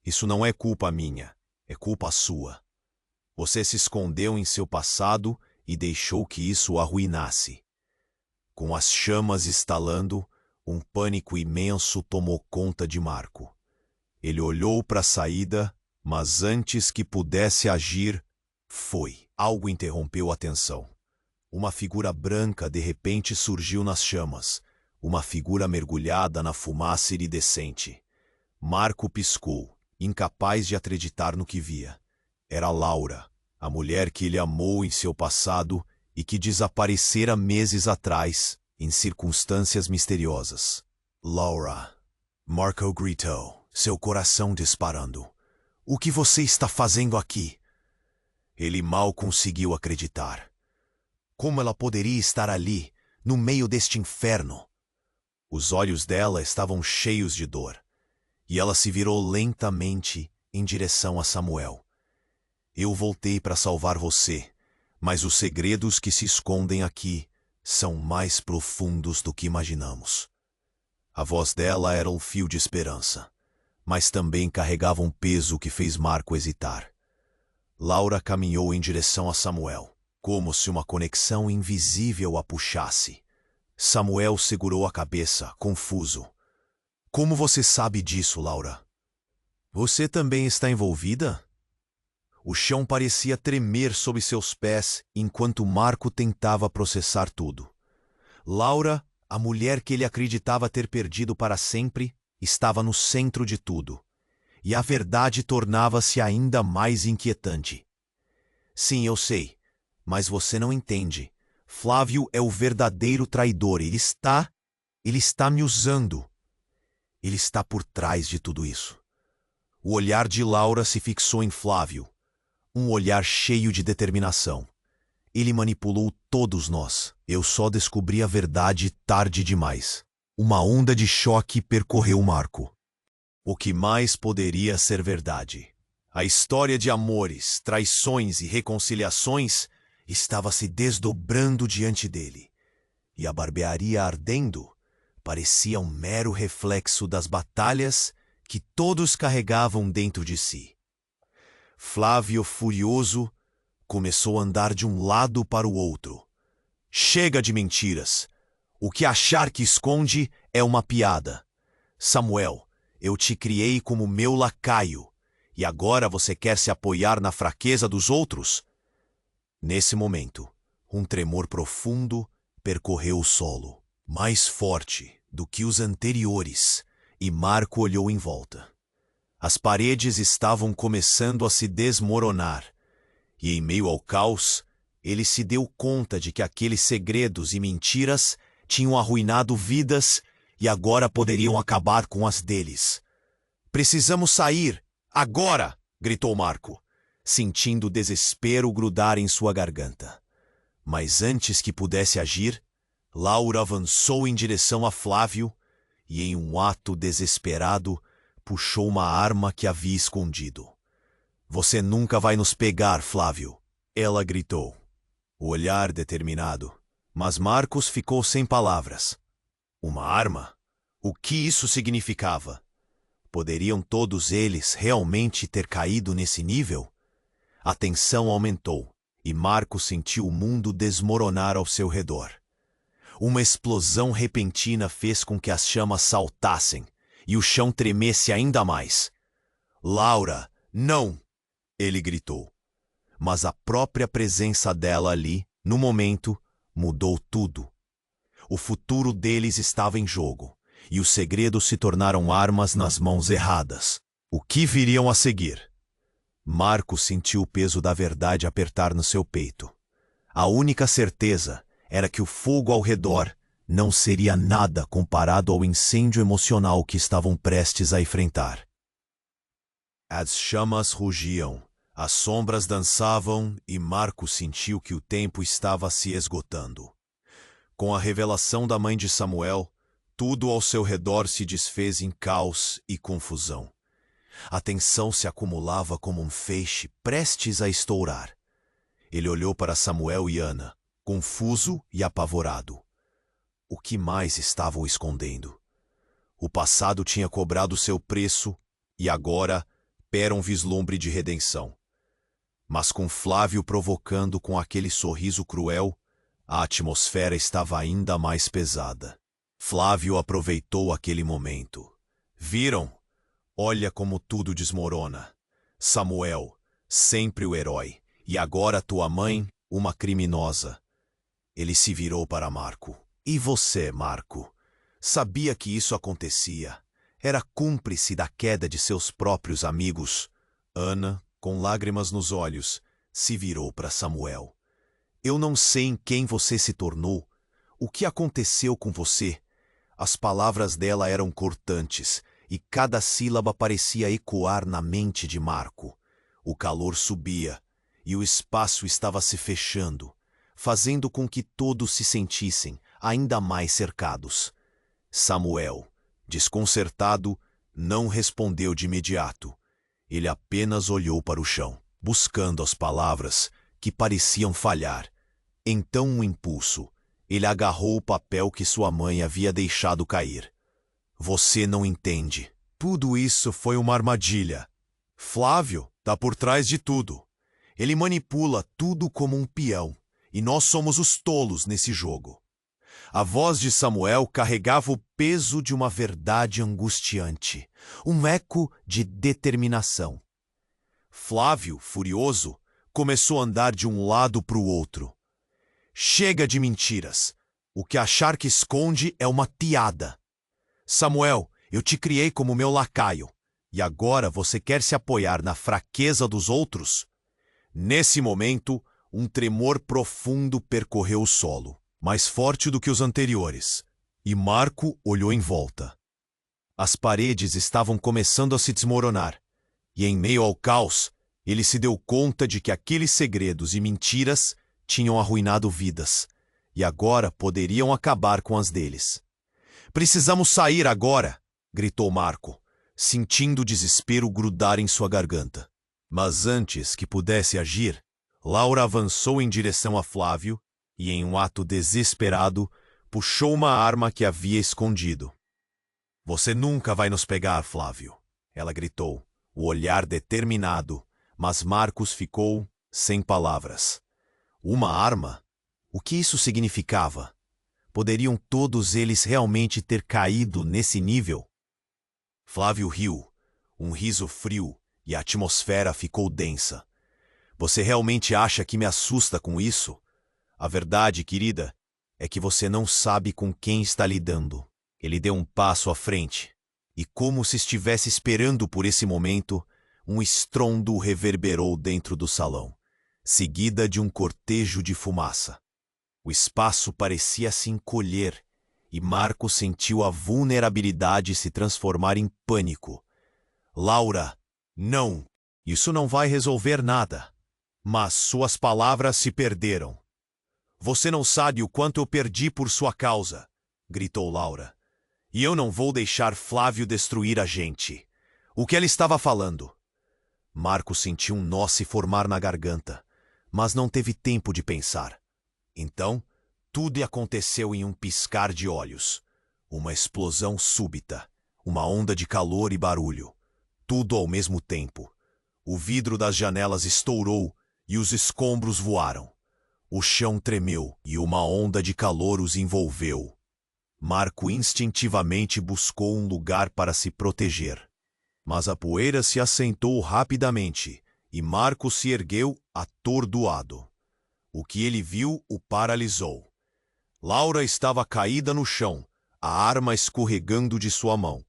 Isso não é culpa minha, é culpa sua. Você se escondeu em seu passado e deixou que isso o arruinasse. Com as chamas estalando, um pânico imenso tomou conta de Marco. Ele olhou para a saída, mas antes que pudesse agir, foi. Algo interrompeu a tensão. Uma figura branca de repente surgiu nas chamas. Uma figura mergulhada na fumaça iridescente. Marco piscou, incapaz de acreditar no que via. Era Laura, a mulher que ele amou em seu passado e que desaparecera meses atrás, em circunstâncias misteriosas. Laura. Marco gritou, seu coração disparando. O que você está fazendo aqui? Ele mal conseguiu acreditar. Como ela poderia estar ali, no meio deste inferno? Os olhos dela estavam cheios de dor, e ela se virou lentamente em direção a Samuel. Eu voltei para salvar você, mas os segredos que se escondem aqui são mais profundos do que imaginamos. A voz dela era um fio de esperança, mas também carregava um peso que fez Marco hesitar. Laura caminhou em direção a Samuel, como se uma conexão invisível a puxasse. Samuel segurou a cabeça, confuso. Como você sabe disso, Laura? Você também está envolvida? O chão parecia tremer sob seus pés enquanto Marco tentava processar tudo. Laura, a mulher que ele acreditava ter perdido para sempre, estava no centro de tudo. E a verdade tornava-se ainda mais inquietante. Sim, eu sei, mas você não entende. Flávio é o verdadeiro traidor. Ele está me usando. Ele está por trás de tudo isso. O olhar de Laura se fixou em Flávio. Um olhar cheio de determinação. Ele manipulou todos nós. Eu só descobri a verdade tarde demais. Uma onda de choque percorreu Marco. O que mais poderia ser verdade? A história de amores, traições e reconciliações estava se desdobrando diante dele. E a barbearia ardendo parecia um mero reflexo das batalhas que todos carregavam dentro de si. Flávio, furioso, começou a andar de um lado para o outro. Chega de mentiras. O que achar que esconde é uma piada. Samuel, eu te criei como meu lacaio, e agora você quer se apoiar na fraqueza dos outros? Nesse momento, um tremor profundo percorreu o solo, mais forte do que os anteriores, e Marco olhou em volta. As paredes estavam começando a se desmoronar, e em meio ao caos, ele se deu conta de que aqueles segredos e mentiras tinham arruinado vidas e agora poderiam acabar com as deles. Precisamos sair, agora! Gritou Marco, sentindo o desespero grudar em sua garganta. Mas antes que pudesse agir, Laura avançou em direção a Flávio e, em um ato desesperado, puxou uma arma que havia escondido. Você nunca vai nos pegar, Flávio, ela gritou, o olhar determinado. Mas Marcos ficou sem palavras. Uma arma? O que isso significava? Poderiam todos eles realmente ter caído nesse nível? A tensão aumentou e Marcos sentiu o mundo desmoronar ao seu redor. Uma explosão repentina fez com que as chamas saltassem e o chão tremesse ainda mais. Laura, não! Ele gritou. Mas a própria presença dela ali, no momento, mudou tudo. O futuro deles estava em jogo, e os segredos se tornaram armas nas mãos erradas. O que viriam a seguir? Marcos sentiu o peso da verdade apertar no seu peito. A única certeza era que o fogo ao redor não seria nada comparado ao incêndio emocional que estavam prestes a enfrentar. As chamas rugiam, as sombras dançavam e Marcos sentiu que o tempo estava se esgotando. Com a revelação da mãe de Samuel, tudo ao seu redor se desfez em caos e confusão. A tensão se acumulava como um feixe prestes a estourar. Ele olhou para Samuel e Ana, confuso e apavorado. O que mais estavam escondendo? O passado tinha cobrado seu preço e agora era um vislumbre de redenção. Mas com Flávio provocando com aquele sorriso cruel, a atmosfera estava ainda mais pesada. Flávio aproveitou aquele momento. Viram? Olha como tudo desmorona. Samuel, sempre o herói, e agora tua mãe, uma criminosa. Ele se virou para Marco. E você, Marco? Sabia que isso acontecia. Era cúmplice da queda de seus próprios amigos. Ana, com lágrimas nos olhos, se virou para Samuel. Eu não sei em quem você se tornou. O que aconteceu com você? As palavras dela eram cortantes, e cada sílaba parecia ecoar na mente de Marco. O calor subia, e o espaço estava se fechando, fazendo com que todos se sentissem ainda mais cercados. Samuel, desconcertado, não respondeu de imediato. Ele apenas olhou para o chão, buscando as palavras que pareciam falhar. Então, um impulso, ele agarrou o papel que sua mãe havia deixado cair. Você não entende. Tudo isso foi uma armadilha. Flávio está por trás de tudo. Ele manipula tudo como um peão, e nós somos os tolos nesse jogo. A voz de Samuel carregava o peso de uma verdade angustiante, um eco de determinação. Flávio, furioso, começou a andar de um lado para o outro. Chega de mentiras. O que achar que esconde é uma piada. Samuel, eu te criei como meu lacaio, e agora você quer se apoiar na fraqueza dos outros? Nesse momento, um tremor profundo percorreu o solo, mais forte do que os anteriores, e Marco olhou em volta. As paredes estavam começando a se desmoronar, e em meio ao caos, ele se deu conta de que aqueles segredos e mentiras tinham arruinado vidas, e agora poderiam acabar com as deles. Precisamos sair agora, gritou Marco, sentindo o desespero grudar em sua garganta. Mas antes que pudesse agir, Laura avançou em direção a Flávio e, em um ato desesperado, puxou uma arma que havia escondido. Você nunca vai nos pegar, Flávio, ela gritou, o olhar determinado, mas Marcos ficou sem palavras. Uma arma? O que isso significava? Poderiam todos eles realmente ter caído nesse nível? Flávio riu, um riso frio, e a atmosfera ficou densa. Você realmente acha que me assusta com isso? A verdade, querida, é que você não sabe com quem está lidando. Ele deu um passo à frente, e como se estivesse esperando por esse momento, um estrondo reverberou dentro do salão, seguida de um cortejo de fumaça. O espaço parecia se encolher, e Marco sentiu a vulnerabilidade se transformar em pânico. Laura, não! Isso não vai resolver nada. Mas suas palavras se perderam. Você não sabe o quanto eu perdi por sua causa, gritou Laura. E eu não vou deixar Flávio destruir a gente. O que ela estava falando? Marco sentiu um nó se formar na garganta, mas não teve tempo de pensar. Então, tudo aconteceu em um piscar de olhos. Uma explosão súbita, uma onda de calor e barulho. Tudo ao mesmo tempo. O vidro das janelas estourou e os escombros voaram. O chão tremeu e uma onda de calor os envolveu. Marco instintivamente buscou um lugar para se proteger. Mas a poeira se assentou rapidamente e Marco se ergueu atordoado. O que ele viu o paralisou. Laura estava caída no chão, a arma escorregando de sua mão.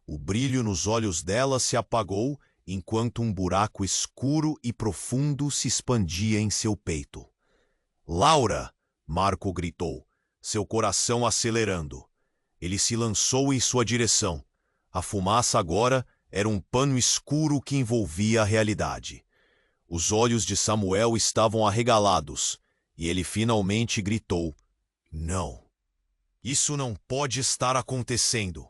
O brilho nos olhos dela se apagou enquanto um buraco escuro e profundo se expandia em seu peito. "Laura!" Marco gritou, seu coração acelerando. Ele se lançou em sua direção. A fumaça agora era um pano escuro que envolvia a realidade. Os olhos de Samuel estavam arregalados, e ele finalmente gritou: "Não! Isso não pode estar acontecendo!"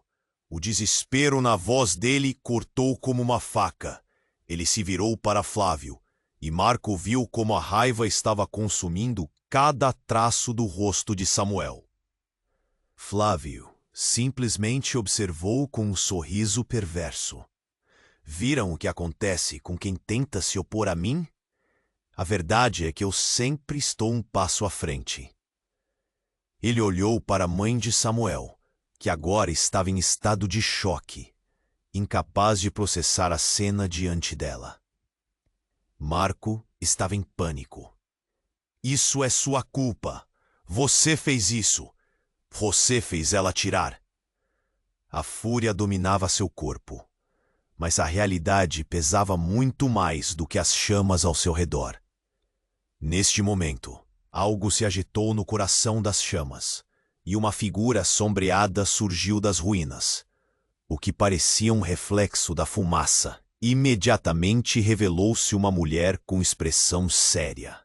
O desespero na voz dele cortou como uma faca. Ele se virou para Flávio, e Marco viu como a raiva estava consumindo cada traço do rosto de Samuel. Flávio simplesmente observou com um sorriso perverso. "Viram o que acontece com quem tenta se opor a mim? A verdade é que eu sempre estou um passo à frente." Ele olhou para a mãe de Samuel, que agora estava em estado de choque, incapaz de processar a cena diante dela. Marco estava em pânico. "Isso é sua culpa. Você fez isso. Você fez ela atirar." A fúria dominava seu corpo, mas a realidade pesava muito mais do que as chamas ao seu redor. Neste momento, algo se agitou no coração das chamas, e uma figura sombreada surgiu das ruínas. O que parecia um reflexo da fumaça, imediatamente revelou-se uma mulher com expressão séria.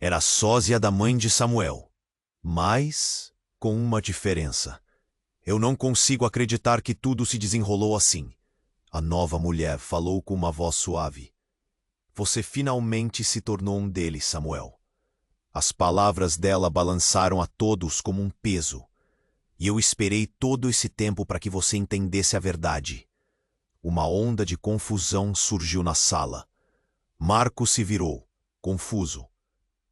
Era a sósia da mãe de Samuel, mas com uma diferença. "Eu não consigo acreditar que tudo se desenrolou assim." A nova mulher falou com uma voz suave. "Você finalmente se tornou um deles, Samuel." As palavras dela balançaram a todos como um peso. "E eu esperei todo esse tempo para que você entendesse a verdade." Uma onda de confusão surgiu na sala. Marco se virou, confuso.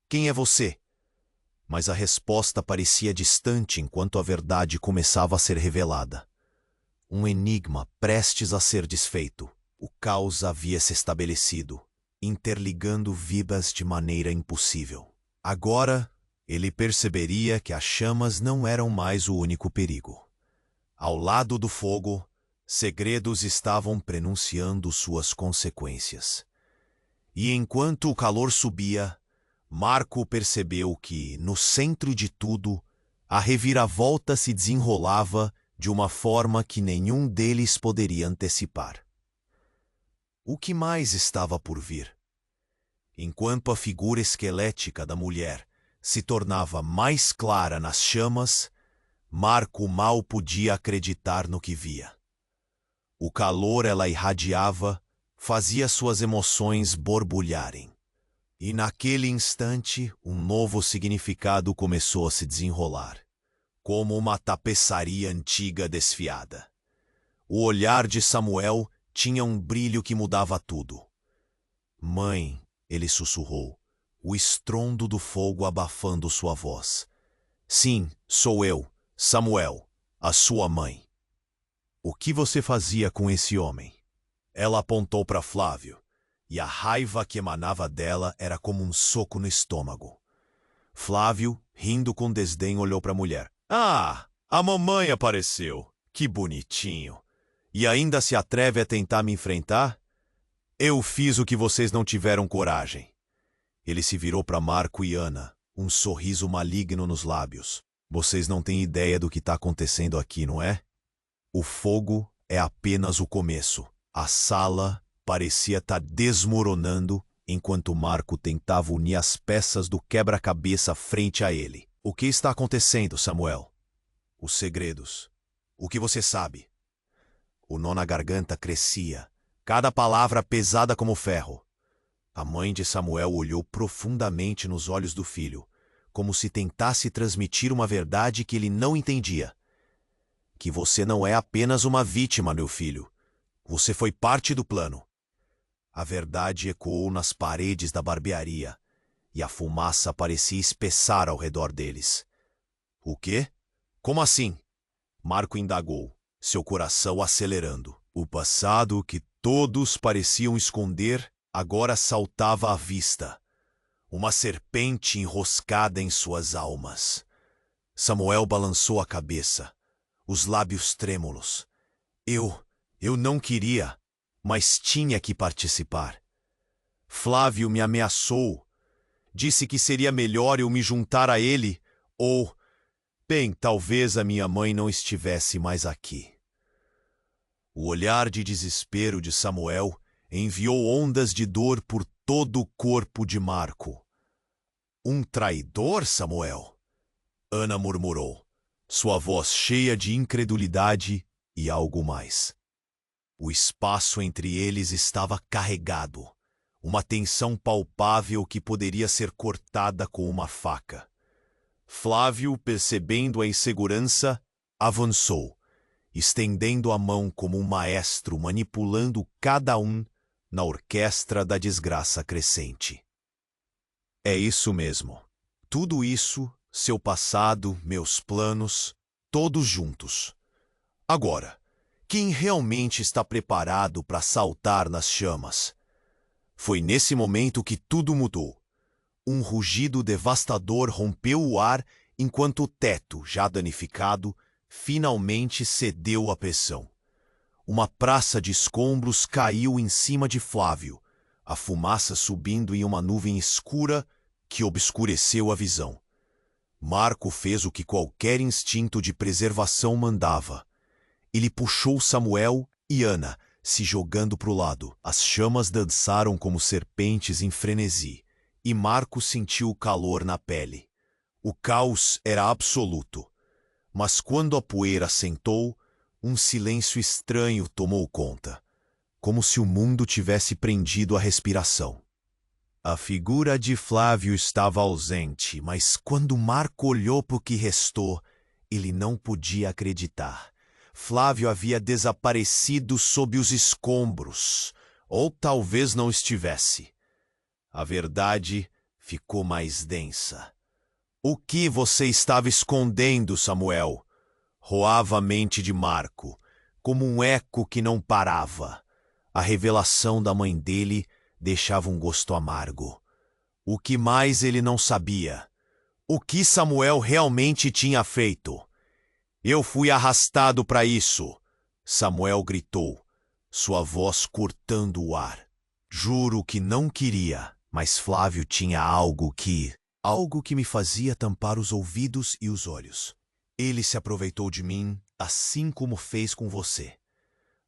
"Quem é você?" Mas a resposta parecia distante enquanto a verdade começava a ser revelada. Um enigma prestes a ser desfeito. O caos havia se estabelecido, interligando vidas de maneira impossível. Agora, ele perceberia que as chamas não eram mais o único perigo. Ao lado do fogo, segredos estavam prenunciando suas consequências. E enquanto o calor subia, Marco percebeu que, no centro de tudo, a reviravolta se desenrolava de uma forma que nenhum deles poderia antecipar. O que mais estava por vir? Enquanto a figura esquelética da mulher se tornava mais clara nas chamas, Marco mal podia acreditar no que via. O calor ela irradiava fazia suas emoções borbulharem. E naquele instante, um novo significado começou a se desenrolar, como uma tapeçaria antiga desfiada. O olhar de Samuel tinha um brilho que mudava tudo. "Mãe", ele sussurrou, o estrondo do fogo abafando sua voz. "Sim, sou eu, Samuel, a sua mãe." "O que você fazia com esse homem?" Ela apontou para Flávio, e a raiva que emanava dela era como um soco no estômago. Flávio, rindo com desdém, olhou para a mulher. "Ah, a mamãe apareceu! Que bonitinho! E ainda se atreve a tentar me enfrentar? Eu fiz o que vocês não tiveram coragem." Ele se virou para Marco e Ana, um sorriso maligno nos lábios. "Vocês não têm ideia do que está acontecendo aqui, não é? O fogo é apenas o começo." A sala parecia estar desmoronando enquanto Marco tentava unir as peças do quebra-cabeça frente a ele. "O que está acontecendo, Samuel?" "Os segredos. O que você sabe?" O nó na garganta crescia, cada palavra pesada como ferro. A mãe de Samuel olhou profundamente nos olhos do filho, como se tentasse transmitir uma verdade que ele não entendia. Que você não é apenas uma vítima, meu filho. Você foi parte do plano. A verdade ecoou nas paredes da barbearia, e a fumaça parecia espessar ao redor deles. O quê? Como assim? Marco indagou, seu coração acelerando. O passado que todos pareciam esconder agora saltava à vista. Uma serpente enroscada em suas almas. Samuel balançou a cabeça, os lábios trêmulos. Eu não queria, mas tinha que participar. Flávio me ameaçou. Disse que seria melhor eu me juntar a ele, ou... Bem, talvez a minha mãe não estivesse mais aqui. O olhar de desespero de Samuel enviou ondas de dor por todo o corpo de Marco. Um traidor, Samuel? Ana murmurou, sua voz cheia de incredulidade e algo mais. O espaço entre eles estava carregado, uma tensão palpável que poderia ser cortada com uma faca. Flávio, percebendo a insegurança, avançou, estendendo a mão como um maestro manipulando cada um na orquestra da desgraça crescente. É isso mesmo. Tudo isso, seu passado, meus planos, todos juntos. Agora, quem realmente está preparado para saltar nas chamas? Foi nesse momento que tudo mudou. Um rugido devastador rompeu o ar enquanto o teto, já danificado, finalmente cedeu à pressão. Uma praça de escombros caiu em cima de Flávio, a fumaça subindo em uma nuvem escura que obscureceu a visão. Marco fez o que qualquer instinto de preservação mandava. Ele puxou Samuel e Ana, se jogando para o lado. As chamas dançaram como serpentes em frenesi, e Marco sentiu o calor na pele. O caos era absoluto. Mas quando a poeira assentou, um silêncio estranho tomou conta, como se o mundo tivesse prendido a respiração. A figura de Flávio estava ausente, mas quando Marco olhou para o que restou, ele não podia acreditar. Flávio havia desaparecido sob os escombros, ou talvez não estivesse. A verdade ficou mais densa. O que você estava escondendo, Samuel? Roava a mente de Marco, como um eco que não parava. A revelação da mãe dele deixava um gosto amargo. O que mais ele não sabia? O que Samuel realmente tinha feito? Eu fui arrastado para isso, Samuel gritou, sua voz cortando o ar. Juro que não queria, mas Flávio tinha algo que me fazia tampar os ouvidos e os olhos. Ele se aproveitou de mim, assim como fez com você.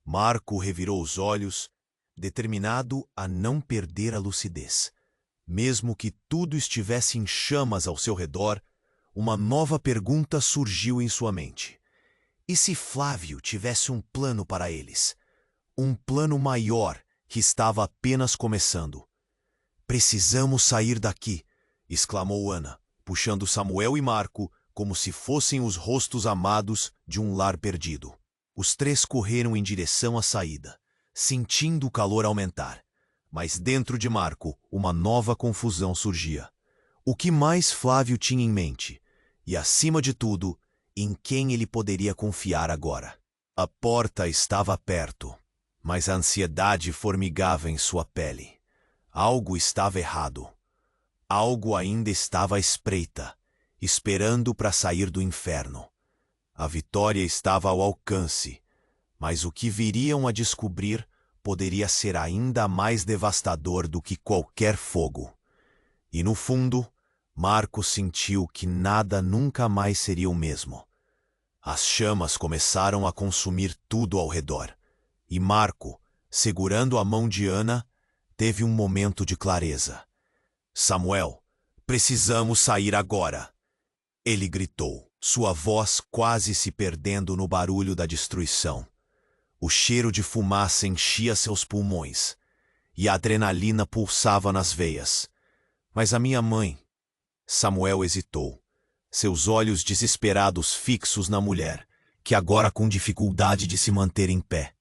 Marco revirou os olhos, determinado a não perder a lucidez. Mesmo que tudo estivesse em chamas ao seu redor, uma nova pergunta surgiu em sua mente. E se Flávio tivesse um plano para eles? Um plano maior que estava apenas começando. Precisamos sair daqui, exclamou Ana, puxando Samuel e Marco como se fossem os rostos amados de um lar perdido. Os três correram em direção à saída, sentindo o calor aumentar. Mas dentro de Marco, uma nova confusão surgia. O que mais Flávio tinha em mente? E, acima de tudo, em quem ele poderia confiar agora? A porta estava perto, mas a ansiedade formigava em sua pele. Algo estava errado. Algo ainda estava à espreita, esperando para sair do inferno. A vitória estava ao alcance, mas o que viriam a descobrir poderia ser ainda mais devastador do que qualquer fogo. E no fundo, Marco sentiu que nada nunca mais seria o mesmo. As chamas começaram a consumir tudo ao redor, e Marco, segurando a mão de Ana, teve um momento de clareza. Samuel, precisamos sair agora! Ele gritou, sua voz quase se perdendo no barulho da destruição. O cheiro de fumaça enchia seus pulmões, e a adrenalina pulsava nas veias. Mas a minha mãe... Samuel hesitou, seus olhos desesperados fixos na mulher, que agora com dificuldade de se manter em pé.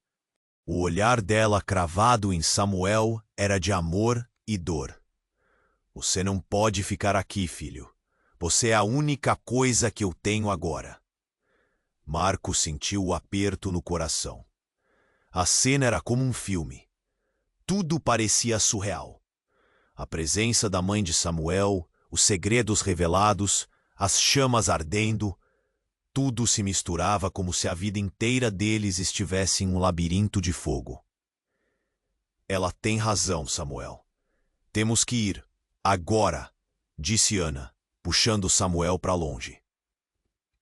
O olhar dela cravado em Samuel era de amor e dor. Você não pode ficar aqui, filho. Você é a única coisa que eu tenho agora. Marco sentiu o aperto no coração. A cena era como um filme. Tudo parecia surreal. A presença da mãe de Samuel, os segredos revelados, as chamas ardendo, tudo se misturava como se a vida inteira deles estivesse em um labirinto de fogo. Ela tem razão, Samuel. Temos que ir, agora, disse Ana, puxando Samuel para longe.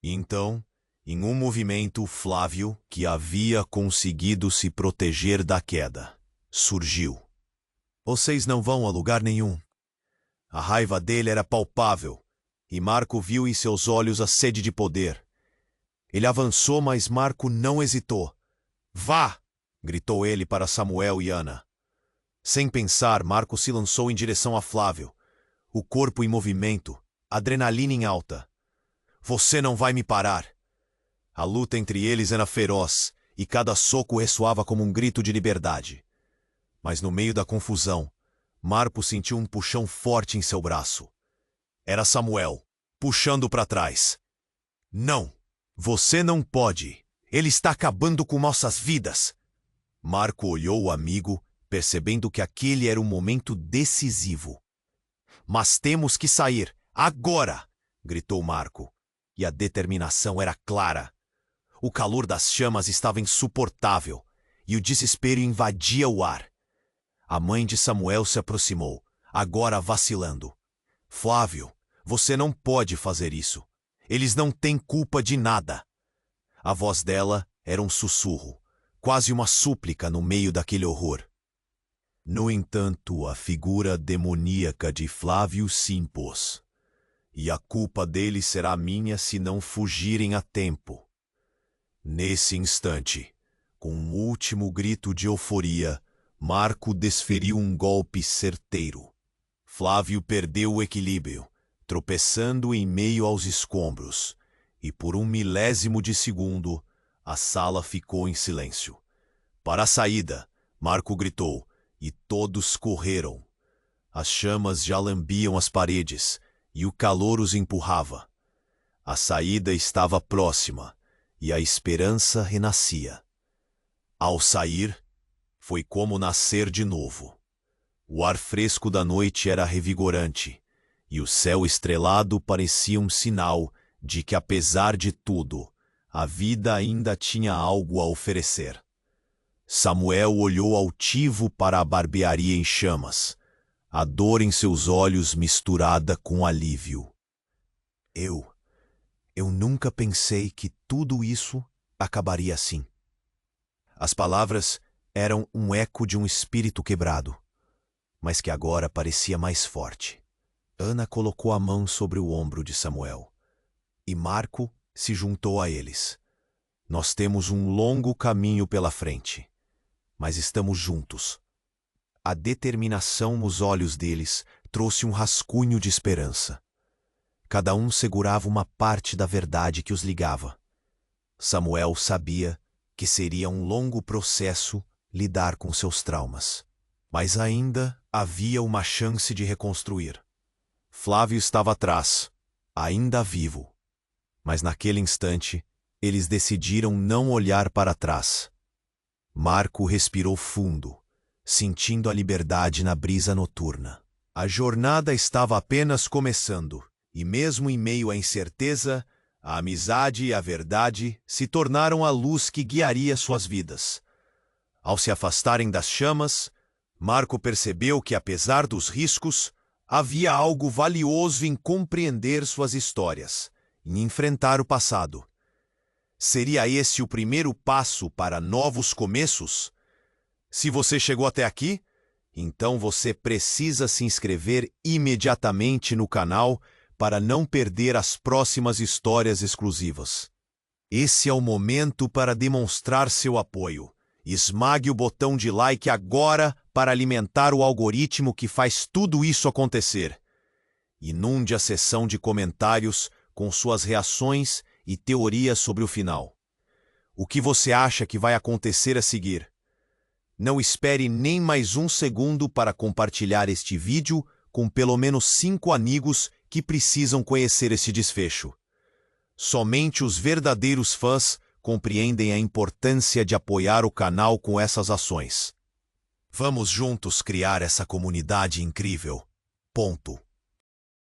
E então, em um movimento, Flávio, que havia conseguido se proteger da queda, surgiu. Vocês não vão a lugar nenhum. A raiva dele era palpável, e Marco viu em seus olhos a sede de poder. Ele avançou, mas Marco não hesitou. Vá! Gritou ele para Samuel e Ana. Sem pensar, Marco se lançou em direção a Flávio, o corpo em movimento, adrenalina em alta. Você não vai me parar! A luta entre eles era feroz, e cada soco ressoava como um grito de liberdade. Mas no meio da confusão, Marco sentiu um puxão forte em seu braço. Era Samuel, puxando para trás. Não! Você não pode! Ele está acabando com nossas vidas! Marco olhou o amigo, percebendo que aquele era um momento decisivo. Mas temos que sair, agora! Gritou Marco, e a determinação era clara. O calor das chamas estava insuportável, e o desespero invadia o ar. A mãe de Samuel se aproximou, agora vacilando. Flávio, você não pode fazer isso. Eles não têm culpa de nada. A voz dela era um sussurro, quase uma súplica no meio daquele horror. No entanto, a figura demoníaca de Flávio se impôs. E a culpa deles será minha se não fugirem a tempo. Nesse instante, com um último grito de euforia, Marco desferiu um golpe certeiro. Flávio perdeu o equilíbrio, tropeçando em meio aos escombros, e por um milésimo de segundo, a sala ficou em silêncio. Para a saída, Marco gritou, e todos correram. As chamas já lambiam as paredes, e o calor os empurrava. A saída estava próxima, e a esperança renascia. Ao sair, foi como nascer de novo. O ar fresco da noite era revigorante, e o céu estrelado parecia um sinal de que, apesar de tudo, a vida ainda tinha algo a oferecer. Samuel olhou altivo para a barbearia em chamas, a dor em seus olhos misturada com alívio. Eu nunca pensei que tudo isso acabaria assim. As palavras eram um eco de um espírito quebrado, mas que agora parecia mais forte. Ana colocou a mão sobre o ombro de Samuel, e Marco se juntou a eles. Nós temos um longo caminho pela frente, mas estamos juntos. A determinação nos olhos deles trouxe um rascunho de esperança. Cada um segurava uma parte da verdade que os ligava. Samuel sabia que seria um longo processo lidar com seus traumas, mas ainda havia uma chance de reconstruir. Flávio estava atrás, ainda vivo, mas naquele instante eles decidiram não olhar para trás. Marco respirou fundo, sentindo a liberdade na brisa noturna. A jornada estava apenas começando, e mesmo em meio à incerteza, a amizade e a verdade se tornaram a luz que guiaria suas vidas. Ao se afastarem das chamas, Marco percebeu que, apesar dos riscos, havia algo valioso em compreender suas histórias, em enfrentar o passado. Seria esse o primeiro passo para novos começos? Se você chegou até aqui, então você precisa se inscrever imediatamente no canal para não perder as próximas histórias exclusivas. Esse é o momento para demonstrar seu apoio, Esmague o botão de like agora para alimentar o algoritmo que faz tudo isso acontecer. Inunde a seção de comentários com suas reações e teorias sobre o final. O que você acha que vai acontecer a seguir? Não espere nem mais um segundo para compartilhar este vídeo com pelo menos 5 amigos que precisam conhecer esse desfecho. Somente os verdadeiros fãs compreendem a importância de apoiar o canal com essas ações. Vamos juntos criar essa comunidade incrível. Ponto.